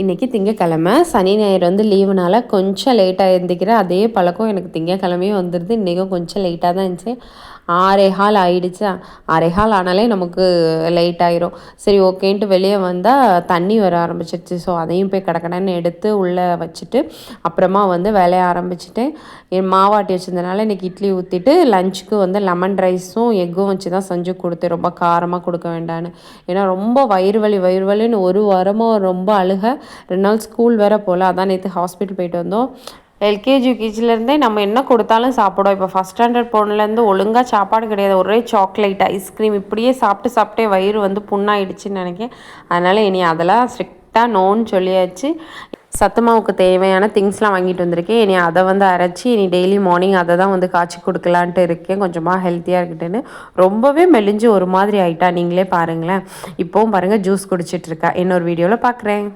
இன்றைக்கி திங்கக்கிழமை, சனி ஞாயிறு வந்து லீவுனால கொஞ்சம் லேட்டாக எழுந்திரிக்கிறேன். அதே பழக்கம் எனக்கு திங்கக்கிழமையும் வந்துடுது. இன்றைக்கும் கொஞ்சம் லேட்டாக தான் இருந்துச்சு. 6:15 ஆயிடுச்சா, 6:15 ஆனாலே நமக்கு லேட் ஆயிரும். சரி ஓகேன்ட்டு வெளியே வந்தால் தண்ணி வர ஆரம்பிச்சிருச்சு. ஸோ அதையும் போய் கடக்கடன்னு எடுத்து உள்ளே வச்சுட்டு அப்புறமா வந்து வேலைய ஆரம்பிச்சுட்டேன். என் மாவாட்டி வச்சிருந்தனால இன்றைக்கி இட்லி ஊற்றிட்டு லஞ்சுக்கு வந்து லெமன் ரைஸும் எக்கும் வச்சு தான் செஞ்சு கொடுத்தேன். ரொம்ப காரமாக கொடுக்க வேண்டான்னு. ஏன்னா ரொம்ப வயிறு வலின்னு ஒரு வாரமாக ரொம்ப அழுக. 2 நாள் ஸ்கூல் வேறு போகல. அதான் நேற்று ஹாஸ்பிட்டல் போயிட்டு வந்தோம். எல்கேஜி யூகேஜிலேருந்தே நம்ம என்ன கொடுத்தாலும் சாப்பிடும். இப்போ ஃபஸ்ட் ஸ்டாண்டர்ட் போனதுலேருந்து ஒழுங்காக சாப்பாடு கிடையாது. ஒரே சாக்லேட் ஐஸ்கிரீம் இப்படியே சாப்பிட்டே வயிறு வந்து புண்ணாயிடுச்சுன்னு நினைக்கிறேன். அதனால் இனி அதெல்லாம் ஸ்ட்ரிக்டாக நோன்னு சொல்லியாச்சு. சத்து மாவுக்கு தேவையான திங்ஸ்லாம் வாங்கிட்டு வந்திருக்கேன். இனி அதை வந்து அரைச்சி இனி டெய்லி மார்னிங் அதை தான் வந்து காய்ச்சி கொடுக்கலான்ட்டு இருக்கேன். கொஞ்சமாக ஹெல்த்தியாக இருக்கட்டுன்னு. ரொம்பவே மெலிஞ்சு ஒரு மாதிரி ஆகிட்டா, நீங்களே பாருங்களேன். இப்போவும் பாருங்கள் ஜூஸ் குடிச்சிட்ருக்கா. இன்னொரு வீடியோவில் பார்க்குறேன்.